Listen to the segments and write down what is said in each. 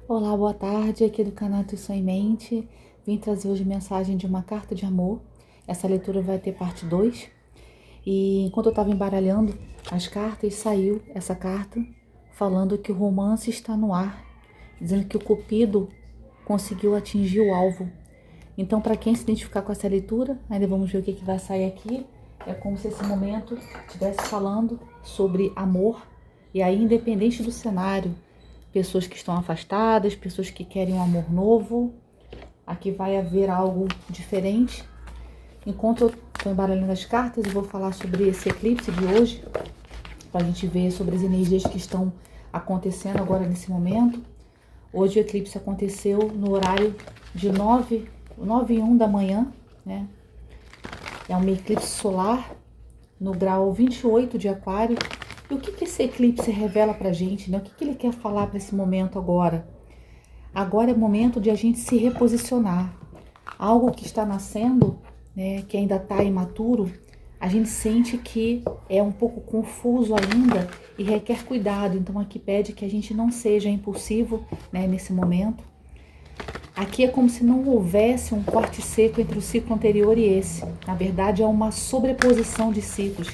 Olá, boa tarde, aqui do canal Intuição em Mente. Vim trazer hoje mensagem de uma carta de amor. Essa leitura vai ter parte 2. E enquanto eu estava embaralhando as cartas, saiu essa carta falando que o romance está no ar, dizendo que o Cupido conseguiu atingir o alvo. Então, para quem se identificar com essa leitura, ainda vamos ver o que vai sair aqui. É como se esse momento estivesse falando sobre amor, e aí, independente do cenário, pessoas que estão afastadas, pessoas que querem um amor novo, aqui vai haver algo diferente. Enquanto eu estou embaralhando as cartas, eu vou falar sobre esse eclipse de hoje, para a gente ver sobre as energias que estão acontecendo agora nesse momento. Hoje o eclipse aconteceu no horário de 9h01 da manhã, né? É um eclipse solar no grau 28 de Aquário. E o que esse eclipse revela pra gente, né? O que ele quer falar para esse momento agora? Agora é momento de a gente se reposicionar. Algo que está nascendo, né, que ainda está imaturo, a gente sente que é um pouco confuso ainda e requer cuidado. Então aqui pede que a gente não seja impulsivo, né, nesse momento. Aqui é como se não houvesse um corte seco entre o ciclo anterior e esse. Na verdade, é uma sobreposição de ciclos.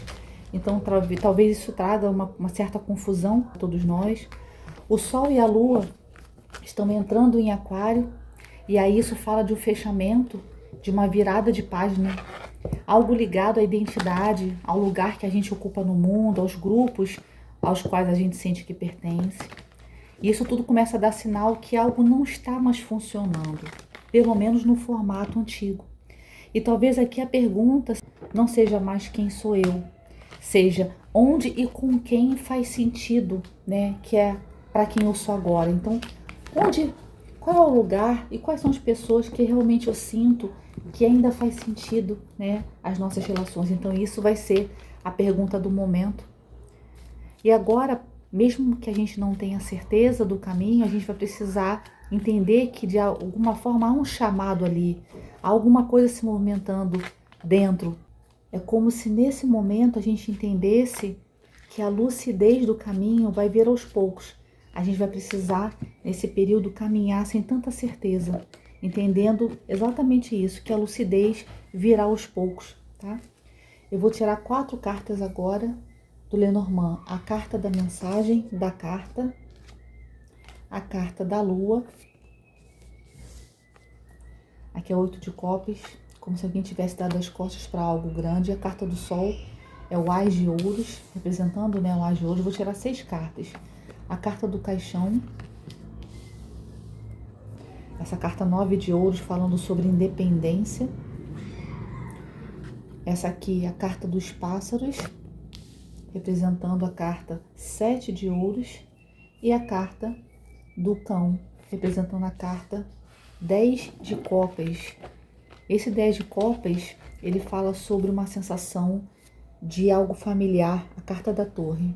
Então, talvez isso traga uma certa confusão a todos nós. O Sol e a Lua estão entrando em Aquário, e aí isso fala de um fechamento, de uma virada de página. Algo ligado à identidade, ao lugar que a gente ocupa no mundo, aos grupos aos quais a gente sente que pertence. E isso tudo começa a dar sinal que algo não está mais funcionando, pelo menos no formato antigo. E talvez aqui a pergunta não seja mais quem sou eu, seja onde e com quem faz sentido, né? Que é para quem eu sou agora. Então, qual é o lugar e quais são as pessoas que realmente eu sinto que ainda faz sentido, né? As nossas relações. Então, isso vai ser a pergunta do momento. E agora, mesmo que a gente não tenha certeza do caminho, a gente vai precisar entender que de alguma forma há um chamado ali, há alguma coisa se movimentando dentro. É como se nesse momento a gente entendesse que a lucidez do caminho vai vir aos poucos. A gente vai precisar, nesse período, caminhar sem tanta certeza, entendendo exatamente isso, que a lucidez virá aos poucos, tá? Eu vou tirar 4 cartas agora do Lenormand. A carta da mensagem da carta, a carta da lua, aqui é 8 de copas, como se alguém tivesse dado as costas para algo grande. A carta do sol é o Ás de ouros, representando, né, o Ás de ouros. Vou tirar 6 cartas. A carta do caixão, essa carta 9 de ouros, falando sobre independência. Essa aqui é a carta dos pássaros, representando a carta 7 de ouros. E a carta do cão, representando a carta 10 de copas. Esse 10 de copas, ele fala sobre uma sensação de algo familiar, a carta da torre,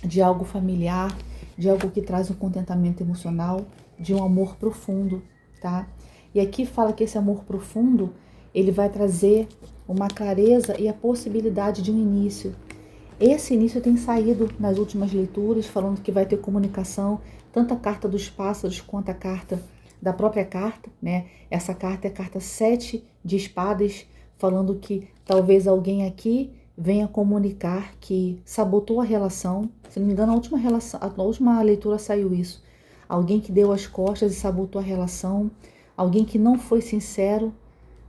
de algo familiar, de algo que traz um contentamento emocional, de um amor profundo, tá? E aqui fala que esse amor profundo, ele vai trazer uma clareza e a possibilidade de um início. Esse início tem saído nas últimas leituras, falando que vai ter comunicação, tanto a carta dos pássaros quanto a carta da própria carta, né? Essa carta é a carta 7 de espadas, falando que talvez alguém aqui venha comunicar que sabotou a relação. Se não me engano, a última leitura saiu isso. Alguém que deu as costas e sabotou a relação, alguém que não foi sincero,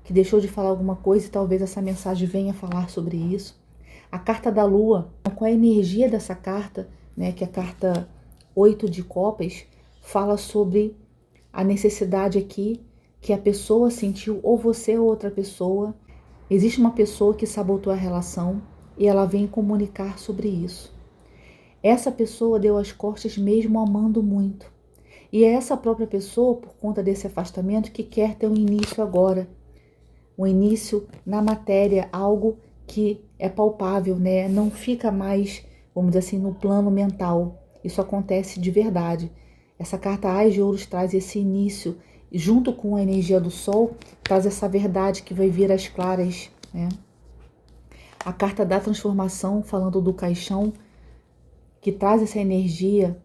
que deixou de falar alguma coisa, e talvez essa mensagem venha falar sobre isso. A carta da lua, com a energia dessa carta, né, que é a carta 8 de copas, fala sobre a necessidade aqui que a pessoa sentiu, ou você ou outra pessoa. Existe uma pessoa que sabotou a relação e ela vem comunicar sobre isso. Essa pessoa deu as costas mesmo amando muito. E é essa própria pessoa, por conta desse afastamento, que quer ter um início agora. Um início na matéria, algo que é palpável, né? Não fica mais, vamos dizer assim, no plano mental. Isso acontece de verdade. Essa carta Ás de ouros traz esse início, junto com a energia do sol, traz essa verdade que vai vir às claras, né? A carta da transformação, falando do caixão, que traz essa energia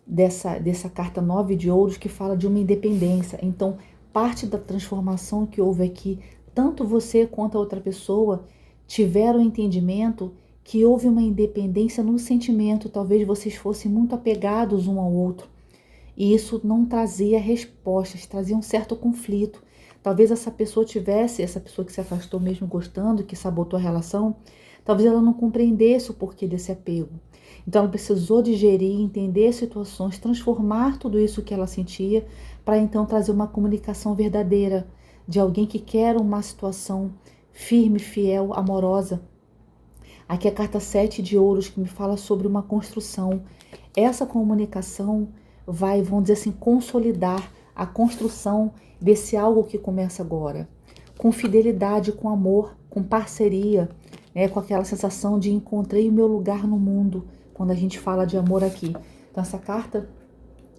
dessa carta 9 de ouros, que fala de uma independência. Então, parte da transformação que houve aqui, tanto você quanto a outra pessoa tiveram entendimento que houve uma independência no sentimento. Talvez vocês fossem muito apegados um ao outro. E isso não trazia respostas, trazia um certo conflito. Talvez essa pessoa que se afastou mesmo gostando, que sabotou a relação, talvez ela não compreendesse o porquê desse apego. Então ela precisou digerir, entender as situações, transformar tudo isso que ela sentia, para então trazer uma comunicação verdadeira de alguém que quer uma situação firme, fiel, amorosa. Aqui é a carta 7 de ouros, que me fala sobre uma construção. Essa comunicação vai, vamos dizer assim, consolidar a construção desse algo que começa agora. Com fidelidade, com amor, com parceria, né, com aquela sensação de encontrei o meu lugar no mundo, quando a gente fala de amor aqui. Então essa carta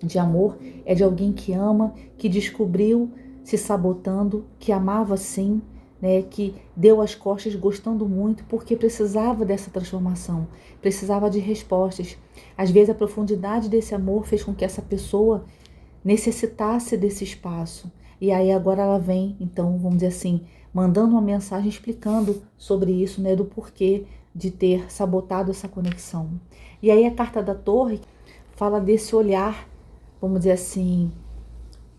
de amor é de alguém que ama, que descobriu se sabotando, que amava sim, né, que deu as costas gostando muito, porque precisava dessa transformação, precisava de respostas. Às vezes a profundidade desse amor fez com que essa pessoa necessitasse desse espaço. E aí agora ela vem, então, vamos dizer assim, mandando uma mensagem explicando sobre isso, né, do porquê de ter sabotado essa conexão. E aí a carta da Torre fala desse olhar, vamos dizer assim,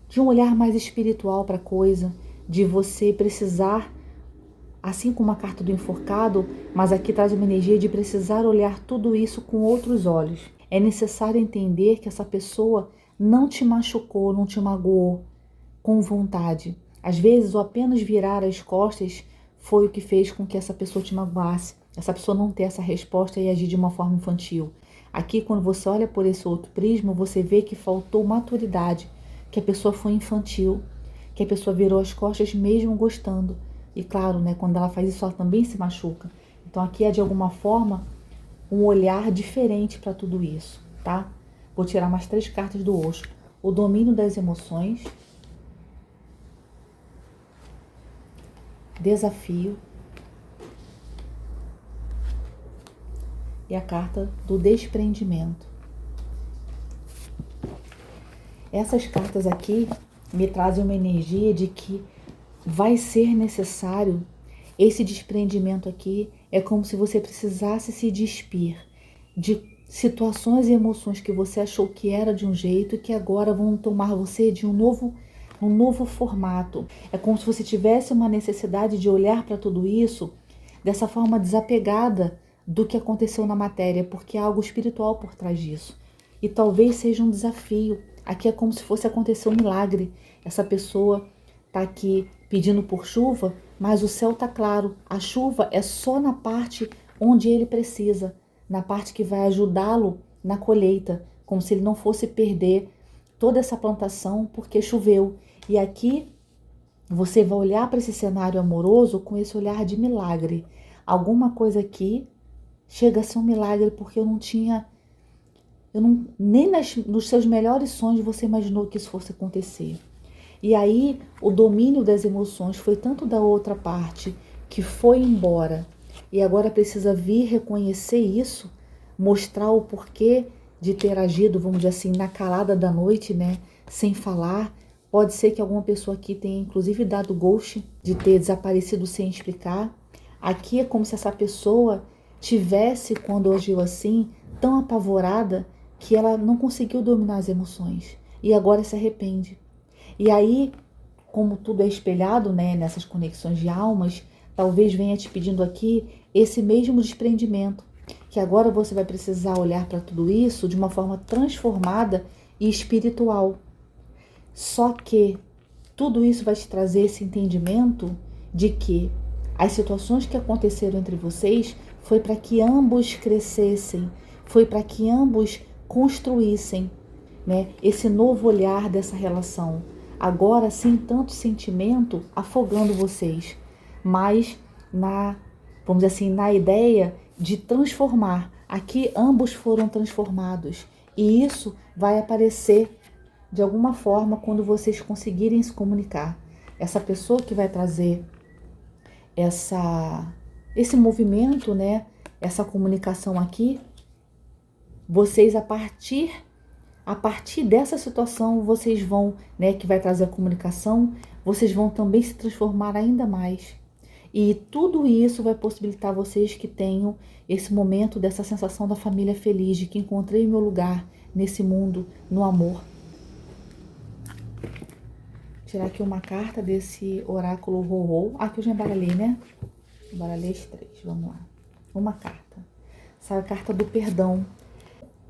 de um olhar mais espiritual para a coisa, de você precisar, assim como a carta do enforcado, mas aqui traz uma energia de precisar olhar tudo isso com outros olhos. É necessário entender que essa pessoa não te machucou, não te magoou com vontade. Às vezes, o apenas virar as costas foi o que fez com que essa pessoa te magoasse. Essa pessoa não ter essa resposta e agir de uma forma infantil. Aqui, quando você olha por esse outro prisma, você vê que faltou maturidade, que a pessoa foi infantil, que a pessoa virou as costas mesmo gostando. E claro, né, quando ela faz isso, ela também se machuca. Então aqui é de alguma forma um olhar diferente para tudo isso, tá? Vou tirar mais 3 cartas do Osho. O domínio das emoções, desafio e a carta do desprendimento. Essas cartas aqui me trazem uma energia de que vai ser necessário esse desprendimento aqui. É como se você precisasse se despir de situações e emoções que você achou que era de um jeito e que agora vão tomar você de um novo formato. É como se você tivesse uma necessidade de olhar para tudo isso dessa forma desapegada do que aconteceu na matéria, porque há algo espiritual por trás disso. E talvez seja um desafio. Aqui é como se fosse acontecer um milagre. Essa pessoa está aqui pedindo por chuva, mas o céu está claro. A chuva é só na parte onde ele precisa, na parte que vai ajudá-lo na colheita, como se ele não fosse perder toda essa plantação porque choveu. E aqui você vai olhar para esse cenário amoroso com esse olhar de milagre. Alguma coisa aqui chega a ser um milagre, porque nem nos seus melhores sonhos você imaginou que isso fosse acontecer. E aí o domínio das emoções foi tanto da outra parte que foi embora e agora precisa vir reconhecer isso, mostrar o porquê de ter agido, vamos dizer assim, na calada da noite, né, sem falar. Pode ser que alguma pessoa aqui tenha inclusive dado ghost, de ter desaparecido sem explicar. Aqui é como se essa pessoa tivesse, quando agiu assim, tão apavorada que ela não conseguiu dominar as emoções e agora se arrepende. E aí, como tudo é espelhado, né, nessas conexões de almas, talvez venha te pedindo aqui esse mesmo desprendimento, que agora você vai precisar olhar para tudo isso de uma forma transformada e espiritual. Só que tudo isso vai te trazer esse entendimento de que as situações que aconteceram entre vocês foi para que ambos crescessem, foi para que ambos construíssem, né, esse novo olhar dessa relação. Agora sem tanto sentimento afogando vocês, mas vamos dizer assim, na ideia de transformar. Aqui ambos foram transformados e isso vai aparecer de alguma forma quando vocês conseguirem se comunicar. Essa pessoa que vai trazer esse movimento, né, essa comunicação aqui, vocês a A partir dessa situação, vocês vão, né, que vai trazer a comunicação, vocês vão também se transformar ainda mais. E tudo isso vai possibilitar vocês que tenham esse momento dessa sensação da família feliz, de que encontrei meu lugar nesse mundo, no amor. Vou tirar aqui uma carta desse oráculo Rorô. Aqui eu já embaralhei, né? Embaralhei as 3, vamos lá. Uma carta. Sai a carta do perdão.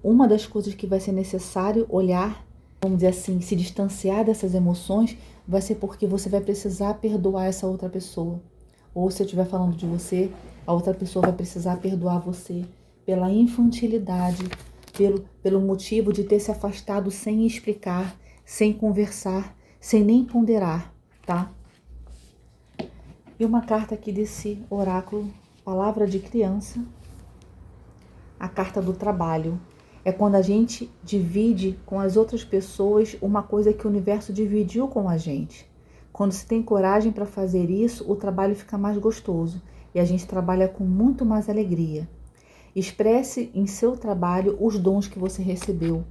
Uma das coisas que vai ser necessário olhar, vamos dizer assim, se distanciar dessas emoções, vai ser porque você vai precisar perdoar essa outra pessoa. Ou se eu estiver falando de você, a outra pessoa vai precisar perdoar você pela infantilidade, pelo motivo de ter se afastado sem explicar, sem conversar, sem nem ponderar, tá? E uma carta aqui desse oráculo, palavra de criança, a carta do trabalho. É quando a gente divide com as outras pessoas uma coisa que o universo dividiu com a gente. Quando se tem coragem para fazer isso, o trabalho fica mais gostoso e a gente trabalha com muito mais alegria. Expresse em seu trabalho os dons que você recebeu.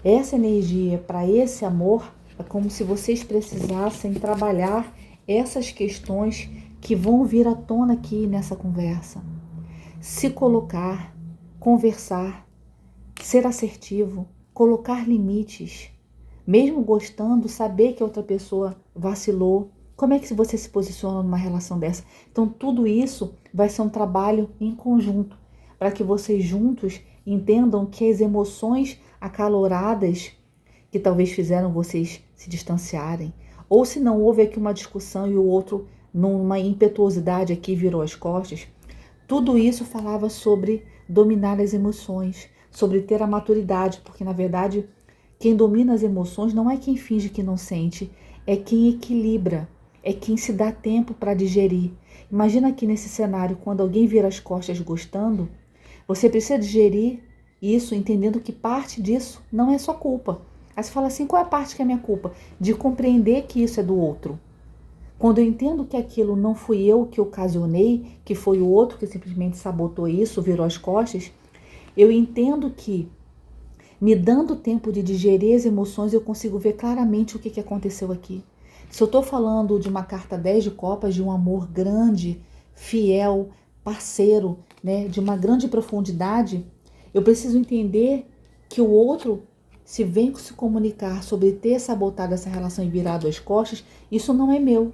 Essa energia para esse amor é como se vocês precisassem trabalhar essas questões que vão vir à tona aqui nessa conversa. Se colocar, conversar, ser assertivo, colocar limites, mesmo gostando, saber que a outra pessoa vacilou. Como é que você se posiciona numa relação dessa? Então tudo isso vai ser um trabalho em conjunto, para que vocês juntos entendam que as emoções acaloradas que talvez fizeram vocês se distanciarem, ou se não houve aqui uma discussão e o outro numa impetuosidade aqui virou as costas, tudo isso falava sobre dominar as emoções, sobre ter a maturidade, porque na verdade quem domina as emoções não é quem finge que não sente, é quem equilibra, é quem se dá tempo para digerir. Imagina aqui nesse cenário, quando alguém vira as costas gostando, você precisa digerir isso entendendo que parte disso não é sua culpa. Aí você fala assim, qual é a parte que é minha culpa? De compreender que isso é do outro. Quando eu entendo que aquilo não fui eu que ocasionei, que foi o outro que simplesmente sabotou isso, virou as costas, eu entendo que, me dando tempo de digerir as emoções, eu consigo ver claramente o que aconteceu aqui. Se eu estou falando de uma carta 10 de copas, de um amor grande, fiel, parceiro, né, de uma grande profundidade, eu preciso entender que o outro, se vem se comunicar sobre ter sabotado essa relação e virado as costas, isso não é meu.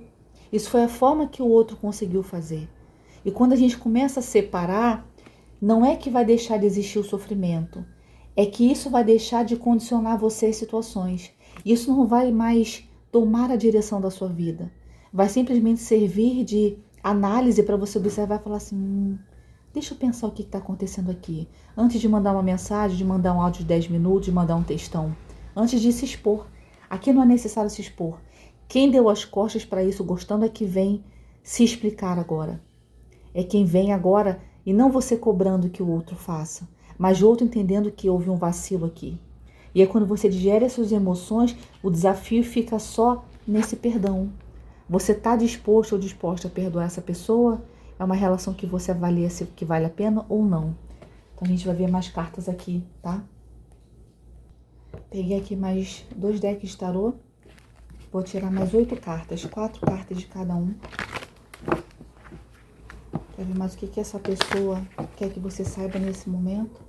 Isso foi a forma que o outro conseguiu fazer. E quando a gente começa a separar, não é que vai deixar de existir o sofrimento, é que isso vai deixar de condicionar você às situações. Isso não vai mais tomar a direção da sua vida. Vai simplesmente servir de análise para você observar e falar assim, deixa eu pensar o que está acontecendo aqui. Antes de mandar uma mensagem, de mandar um áudio de 10 minutos, de mandar um textão. Antes de se expor. Aqui não é necessário se expor. Quem deu as costas para isso gostando é que vem se explicar agora. É quem vem agora e não você cobrando que o outro faça, mas o outro entendendo que houve um vacilo aqui. E é quando você digere as suas emoções, o desafio fica só nesse perdão. Você está disposto ou disposta a perdoar essa pessoa? É uma relação que você avalia se que vale a pena ou não. Então a gente vai ver mais cartas aqui, tá? Peguei aqui mais 2 decks de tarô. Vou tirar mais 8 cartas, 4 cartas de cada um. Quer ver mais o que essa pessoa quer que você saiba nesse momento?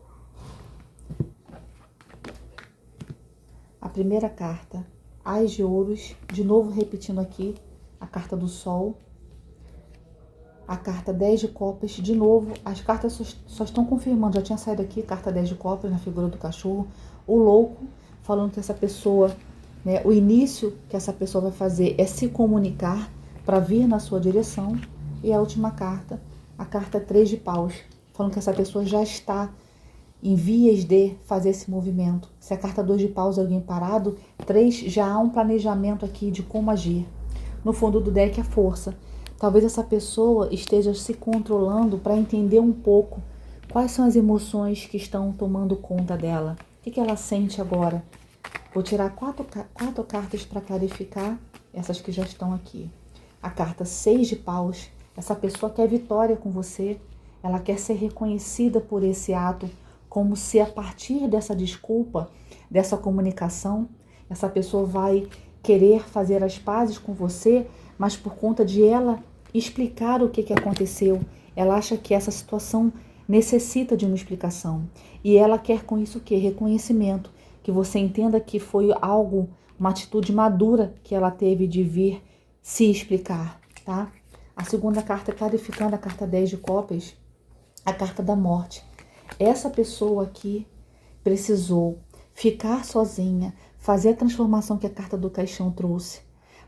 A primeira carta, Ás de Ouros, de novo repetindo aqui, a carta do Sol. A carta 10 de Copas, de novo, as cartas só estão confirmando, já tinha saído aqui, carta 10 de Copas na figura do cachorro. O Louco, falando que essa pessoa, né, o início que essa pessoa vai fazer é se comunicar para vir na sua direção. E a última carta, a carta 3 de Paus, falando que essa pessoa já está em vias de fazer esse movimento. Se a carta 2 de Paus é alguém parado, 3 já há um planejamento aqui de como agir. No fundo do deck, a força. Talvez essa pessoa esteja se controlando para entender um pouco quais são as emoções que estão tomando conta dela. O que ela sente agora? Vou tirar 4 cartas para clarificar essas que já estão aqui. A carta 6 de Paus. Essa pessoa quer vitória com você. Ela quer ser reconhecida por esse ato, como se a partir dessa desculpa dessa comunicação. Essa pessoa vai querer fazer as pazes com você, mas por conta de ela explicar o que aconteceu, ela acha que essa situação necessita de uma explicação. E ela quer com isso o quê? Reconhecimento. Que você entenda que foi algo, uma atitude madura que ela teve de vir se explicar, tá? A segunda carta, clarificando a carta 10 de copas, a carta da morte. Essa pessoa aqui precisou ficar sozinha, fazer a transformação que a carta do caixão trouxe,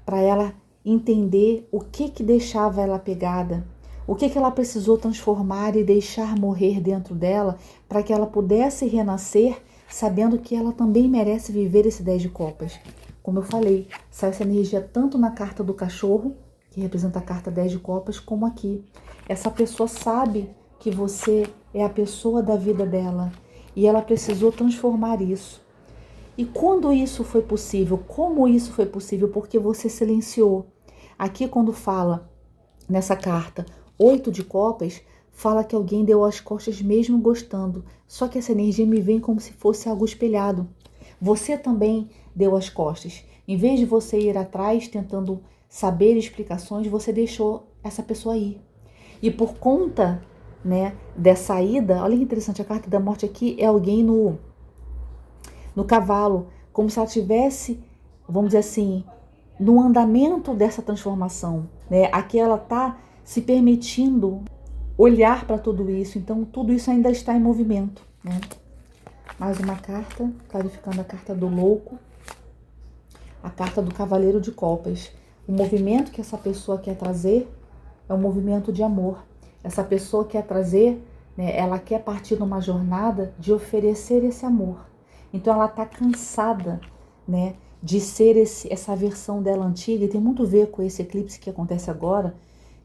para ela entender o que deixava ela pegada, o que ela precisou transformar e deixar morrer dentro dela, para que ela pudesse renascer, sabendo que ela também merece viver esse 10 de copas. Como eu falei, sai essa energia tanto na carta do cachorro, que representa a carta 10 de copas, como aqui. Essa pessoa sabe que você é a pessoa da vida dela e ela precisou transformar isso. E quando isso foi possível? Como isso foi possível? Porque você silenciou. Aqui quando fala nessa carta 8 de copas, fala que alguém deu as costas mesmo gostando. Só que essa energia me vem como se fosse algo espelhado. Você também deu as costas. Em vez de você ir atrás tentando saber explicações, você deixou essa pessoa ir. E por conta, né, dessa ida, olha que interessante, a carta da morte aqui é alguém no cavalo, como se ela tivesse, vamos dizer assim, no andamento dessa transformação, né? Aqui ela está se permitindo olhar para tudo isso, então tudo isso ainda está em movimento, né? Mais uma carta, clarificando a carta do louco, a carta do cavaleiro de copas. O movimento que essa pessoa quer trazer é um movimento de amor. Essa pessoa quer trazer, né, ela quer partir numa jornada de oferecer esse amor. Então ela está cansada, né, de ser essa versão dela antiga, e tem muito a ver com esse eclipse que acontece agora,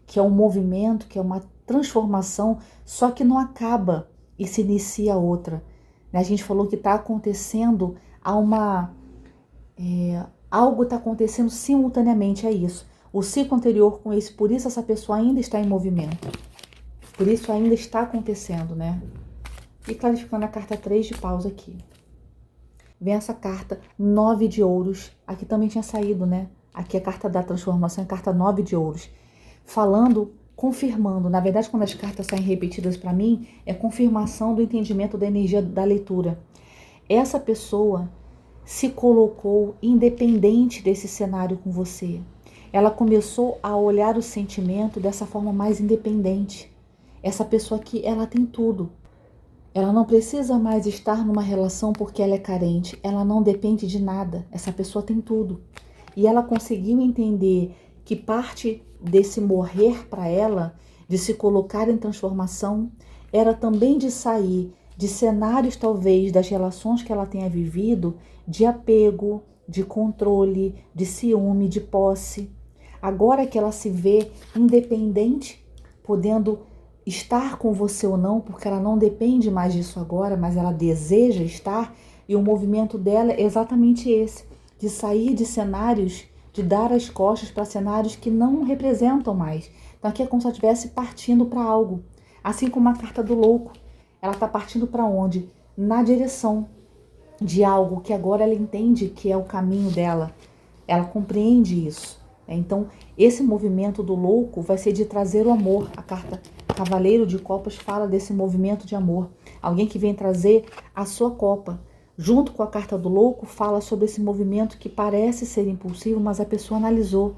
que é um movimento, que é uma transformação, só que não acaba e se inicia outra. A gente falou que está acontecendo, algo está acontecendo simultaneamente, é isso. O ciclo anterior com esse, por isso essa pessoa ainda está em movimento. Por isso ainda está acontecendo, né? E clarificando a carta 3 de paus aqui. Vem essa carta 9 de ouros. Aqui também tinha saído, né? Aqui a carta da transformação é a carta 9 de ouros. Falando, confirmando. Na verdade, quando as cartas saem repetidas para mim, é confirmação do entendimento da energia da leitura. Essa pessoa se colocou independente desse cenário com você. Ela começou a olhar o sentimento dessa forma mais independente. Essa pessoa aqui, ela tem tudo. Ela não precisa mais estar numa relação porque ela é carente. Ela não depende de nada. Essa pessoa tem tudo. E ela conseguiu entender que parte desse morrer para ela, de se colocar em transformação, era também de sair de cenários talvez das relações que ela tenha vivido, de apego, de controle, de ciúme, de posse. Agora que ela se vê independente, podendo estar com você ou não, porque ela não depende mais disso agora, mas ela deseja estar, e o movimento dela é exatamente esse, de sair de cenários, de dar as costas para cenários que não representam mais. Então aqui é como se ela estivesse partindo para algo, assim como a carta do louco, ela está partindo para onde? Na direção de algo que agora ela entende que é o caminho dela, ela compreende isso. Então esse movimento do louco vai ser de trazer o amor. A carta Cavaleiro de Copas fala desse movimento de amor. Alguém que vem trazer a sua copa. Junto com a carta do louco, fala sobre esse movimento que parece ser impulsivo, mas a pessoa analisou.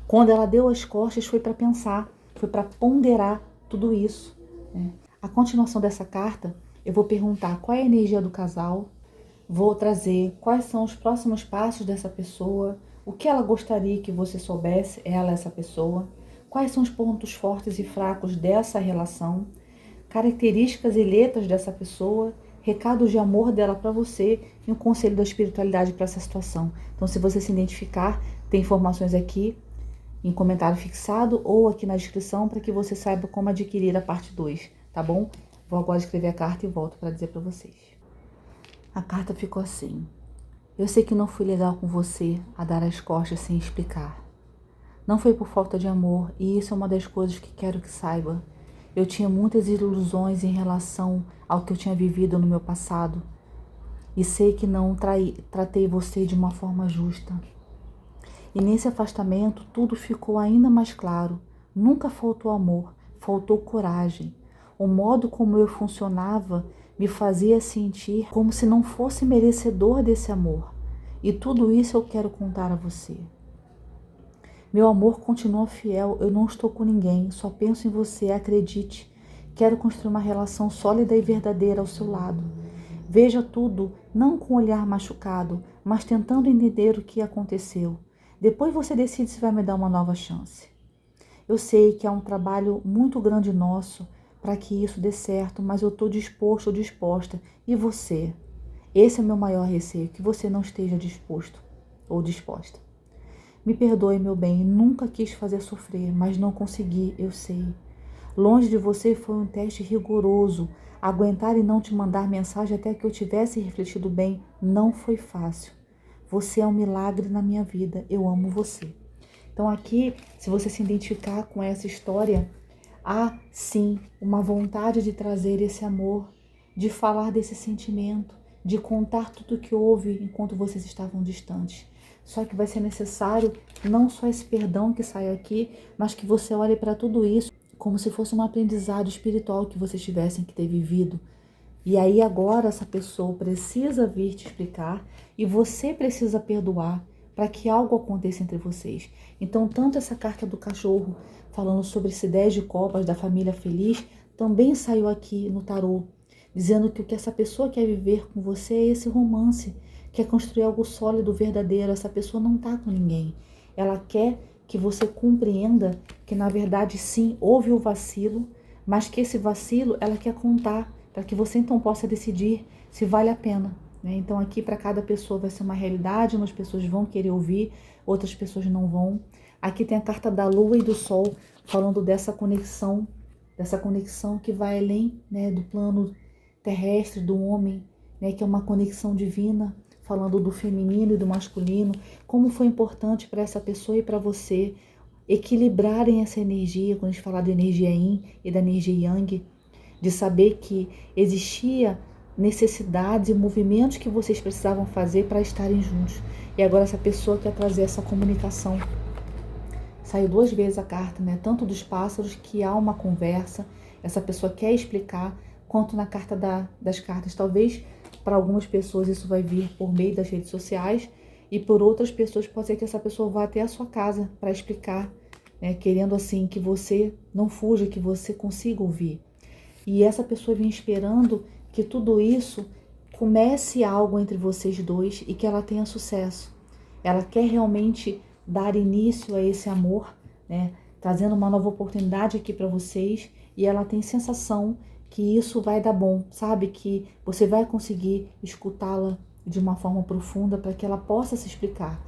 Quando ela deu as costas, foi para pensar, foi para ponderar tudo isso, né? A continuação dessa carta, eu vou perguntar qual é a energia do casal, vou trazer quais são os próximos passos dessa pessoa, o que ela gostaria que você soubesse, ela, essa pessoa, quais são os pontos fortes e fracos dessa relação, características e letras dessa pessoa, recados de amor dela para você e um conselho da espiritualidade para essa situação. Então, se você se identificar, tem informações aqui em comentário fixado ou aqui na descrição para que você saiba como adquirir a parte 2, tá bom? Vou agora escrever a carta e volto para dizer para vocês. A carta ficou assim. Eu sei que não fui legal com você a dar as costas sem explicar. Não foi por falta de amor, e isso é uma das coisas que quero que saiba. Eu tinha muitas ilusões em relação ao que eu tinha vivido no meu passado. e sei que não tratei você de uma forma justa. E nesse afastamento tudo ficou ainda mais claro. Nunca faltou amor, faltou coragem. O modo como eu funcionava me fazia sentir como se não fosse merecedor desse amor. E tudo isso eu quero contar a você. Meu amor continua fiel, eu não estou com ninguém, só penso em você, acredite. Quero construir uma relação sólida e verdadeira ao seu lado. Veja tudo, não com um olhar machucado, mas tentando entender o que aconteceu. Depois você decide se vai me dar uma nova chance. Eu sei que é um trabalho muito grande nosso para que isso dê certo, mas eu estou disposto ou disposta. E você? Esse é o meu maior receio, que você não esteja disposto ou disposta. Me perdoe, meu bem, nunca quis fazer sofrer, mas não consegui, eu sei. Longe de você foi um teste rigoroso. Aguentar e não te mandar mensagem até que eu tivesse refletido bem não foi fácil. Você é um milagre na minha vida, eu amo você. Então aqui, se você se identificar com essa história, há sim uma vontade de trazer esse amor, de falar desse sentimento, de contar tudo o que houve enquanto vocês estavam distantes. Só que vai ser necessário não só esse perdão que sai aqui, mas que você olhe para tudo isso como se fosse um aprendizado espiritual que vocês tivessem que ter vivido. E aí agora essa pessoa precisa vir te explicar e você precisa perdoar para que algo aconteça entre vocês. Então, tanto essa carta do cachorro falando sobre esse 10 de copas da família feliz, também saiu aqui no tarô, dizendo que o que essa pessoa quer viver com você é esse romance, quer construir algo sólido, verdadeiro. Essa pessoa não está com ninguém. Ela quer que você compreenda que, na verdade, sim, houve o vacilo, mas que esse vacilo ela quer contar para que você então possa decidir se vale a pena. Né? Então aqui para cada pessoa vai ser uma realidade, umas pessoas vão querer ouvir, outras pessoas não vão. Aqui tem a carta da Lua e do Sol falando dessa conexão que vai além, né, do plano terrestre do homem, né, que é uma conexão divina, falando do feminino e do masculino, como foi importante para essa pessoa e para você equilibrarem essa energia, quando a gente fala da energia Yin e da energia Yang, de saber que existia necessidades e movimentos que vocês precisavam fazer para estarem juntos. E agora essa pessoa quer trazer essa comunicação. Saiu 2 vezes a carta, né? Tanto dos pássaros, que há uma conversa, essa pessoa quer explicar, quanto na carta das cartas. Talvez para algumas pessoas isso vai vir por meio das redes sociais e por outras pessoas pode ser que essa pessoa vá até a sua casa para explicar, né? Querendo assim que você não fuja, que você consiga ouvir. E essa pessoa vem esperando que tudo isso comece algo entre vocês dois e que ela tenha sucesso. Ela quer realmente dar início a esse amor, né? Trazendo uma nova oportunidade aqui para vocês, e ela tem sensação que isso vai dar bom, sabe? Que você vai conseguir escutá-la de uma forma profunda para que ela possa se explicar.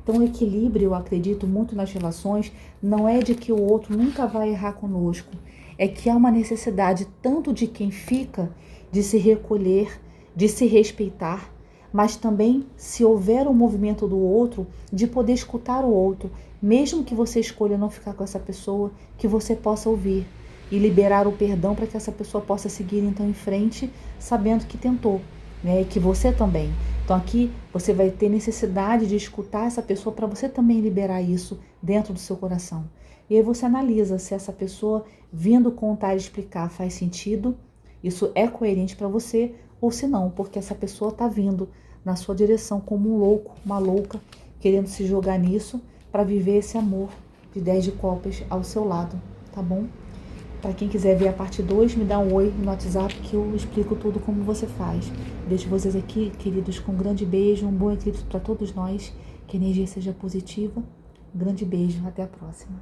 Então o equilíbrio, eu acredito muito nas relações, não é de que o outro nunca vai errar conosco, é que há uma necessidade tanto de quem fica de se recolher, de se respeitar, mas também, se houver um movimento do outro, de poder escutar o outro, mesmo que você escolha não ficar com essa pessoa, que você possa ouvir e liberar o perdão para que essa pessoa possa seguir então em frente, sabendo que tentou, né? E que você também. Então aqui você vai ter necessidade de escutar essa pessoa para você também liberar isso dentro do seu coração. E aí você analisa se essa pessoa vindo contar e explicar faz sentido, isso é coerente para você, ou se não, porque essa pessoa está vindo na sua direção como um louco, uma louca, querendo se jogar nisso para viver esse amor de 10 de copas ao seu lado, tá bom? Para quem quiser ver a parte 2, me dá um oi no WhatsApp que eu explico tudo como você faz. Deixo vocês aqui, queridos, com um grande beijo, um bom eclipse para todos nós, que a energia seja positiva. Um grande beijo, até a próxima.